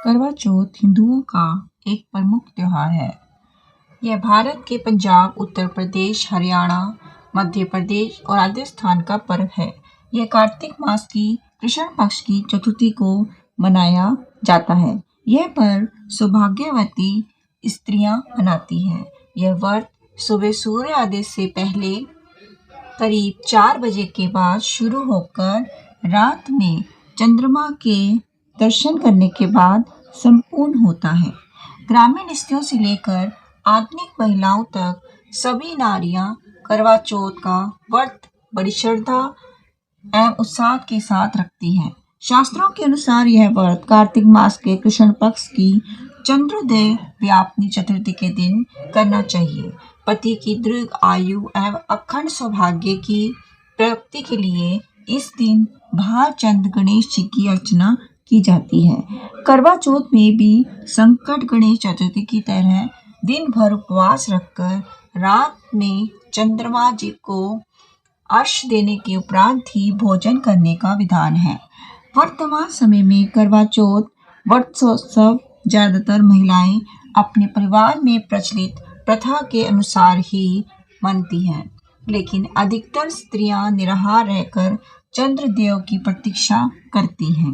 करवा चौथ हिंदुओं का एक प्रमुख त्योहार है। यह भारत के पंजाब, उत्तर प्रदेश, हरियाणा, मध्य प्रदेश और राजस्थान का पर्व है। यह कार्तिक मास की कृष्ण पक्ष की चतुर्थी को मनाया जाता है। यह पर्व सौभाग्यवती स्त्रियां मनाती हैं। यह व्रत सुबह सूर्योदय से पहले करीब 4 बजे के बाद शुरू होकर रात में चंद्रमा के दर्शन करने के बाद संपूर्ण होता है। ग्रामीण स्त्रियों से लेकर आधुनिक महिलाओं तक सभी नारियां करवा चौथ का व्रत बड़ी श्रद्धा एवं उत्साह के साथ रखती हैं। शास्त्रों के अनुसार यह व्रत कार्तिक मास के कृष्ण पक्ष की चंद्रोदय व्यापनी चतुर्थी के दिन करना चाहिए। पति की दीर्घ आयु एवं अखंड सौभाग्य की प्राप्ति के लिए इस दिन भालचंद्र गणेश जी की अर्चना की जाती है। करवा चौथ में भी संकट गणेश चतुर्थी की तरह दिन भर उपवास रखकर रात में चंद्रमा जी को अर्घ्य देने के उपरांत ही भोजन करने का विधान है। वर्तमान समय में करवा चौथ व्रतोत्सव ज्यादातर महिलाएं अपने परिवार में प्रचलित प्रथा के अनुसार ही मनती हैं, लेकिन अधिकतर स्त्रियां निराहार रहकर चंद्रदेव की प्रतीक्षा करती हैं।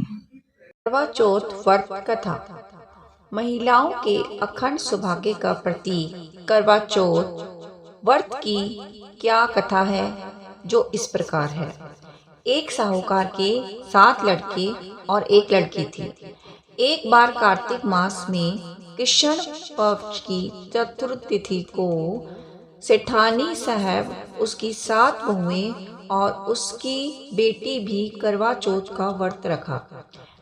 करवा चौथ व्रत कथा। महिलाओं के अखंड सौभाग्य का प्रतीक करवा चौथ व्रत की क्या कथा है, जो इस प्रकार है। एक साहूकार के 7 लड़के और एक लड़की थी। एक बार कार्तिक मास में कृष्ण पक्ष की चतुर्थी तिथि को सेठानी साहब, उसकी 7 बहुएं और उसकी बेटी भी करवा चौथ का व्रत रखा।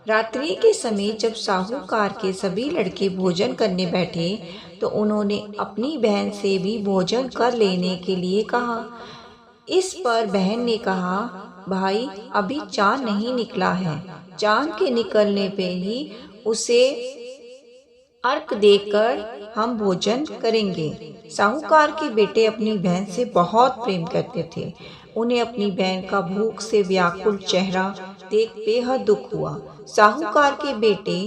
रात्रि के समय जब साहूकार के सभी लड़के भोजन करने बैठे तो उन्होंने अपनी बहन से भी भोजन कर लेने के लिए कहा। इस पर बहन ने कहा, भाई अभी चांद नहीं निकला है, चांद के निकलने पे ही उसे अर्घ देकर हम भोजन करेंगे। साहूकार के बेटे अपनी बहन से बहुत प्रेम करते थे। उन्हें अपनी बहन का भूख से व्याकुल चेहरा देख बेहद दुख हुआ। साहूकार के बेटे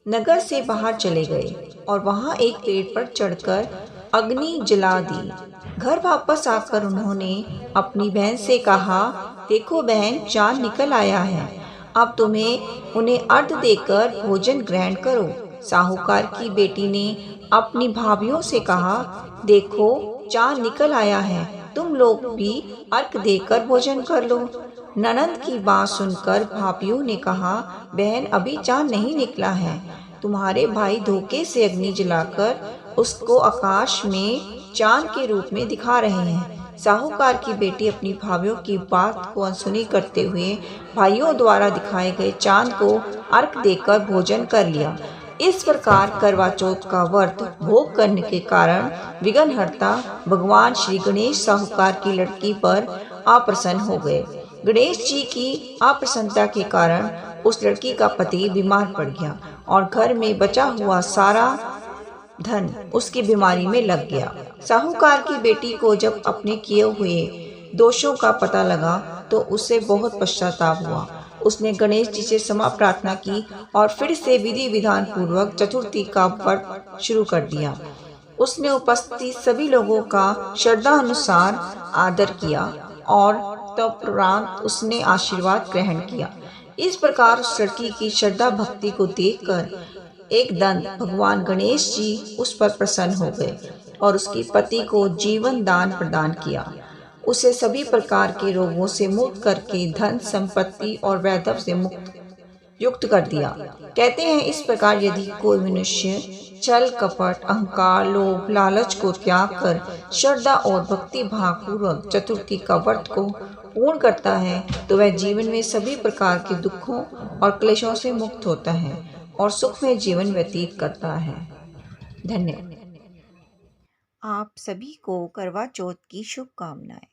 नगर से बाहर चले गए और वहां एक पेड़ पर चढ़कर अग्नि जला दी। घर वापस आकर उन्होंने अपनी बहन से कहा, देखो बहन, चांद निकल आया है, अब तुम्हें उन्हें अर्घ देकर भोजन ग्रहण करो। साहूकार की बेटी ने अपनी भाभियों से कहा, देखो चांद निकल आया है, तुम लोग भी अर्घ देकर भोजन कर लो। ननंद की बात सुनकर भाभियों ने कहा, बहन अभी चांद नहीं निकला है, तुम्हारे भाई धोखे से अग्नि जलाकर उसको आकाश में चांद के रूप में दिखा रहे हैं। साहूकार की बेटी अपनी भाभियों की बात को अनसुनी करते हुए भाइयों द्वारा दिखाए गए चांद को अर्घ देकर भोजन कर लिया। इस प्रकार करवा चौथ का व्रत भोग करने के कारण विघ्नहर्ता भगवान श्री गणेश साहूकार की लड़की पर अप्रसन्न हो गए। गणेश जी की अप्रसन्नता के कारण उस लड़की का पति बीमार पड़ गया और घर में बचा हुआ सारा धन उसकी बीमारी में लग गया। साहूकार की बेटी को जब अपने किए हुए दोषों का पता लगा तो उसे बहुत पश्चाताप हुआ। उसने गणेश जी से क्षमा प्रार्थना की और फिर से विधि विधान पूर्वक चतुर्थी का व्रत शुरू कर दिया। उसने उपस्थित सभी लोगों का श्रद्धा अनुसार आदर किया और तदुपरांत उसने आशीर्वाद ग्रहण किया। इस प्रकार उस लड़की की श्रद्धा भक्ति को देखकर एकदम भगवान गणेश जी उस पर प्रसन्न हो गए और उसके पति को जीवन दान प्रदान किया। उसे सभी प्रकार के रोगों से मुक्त करके धन संपत्ति और वैभव से युक्त कर दिया। कहते हैं इस प्रकार यदि कोई मनुष्य छल कपट अहंकार लोभ लालच को त्याग कर श्रद्धा और भक्ति भाव पूर्वक चतुर्थी का व्रत को पूर्ण करता है तो वह जीवन में सभी प्रकार के दुखों और क्लेशों से मुक्त होता है और सुखमय जीवन व्यतीत करता है। धन्यवाद। आप सभी को करवा चौथ की शुभकामनाएं।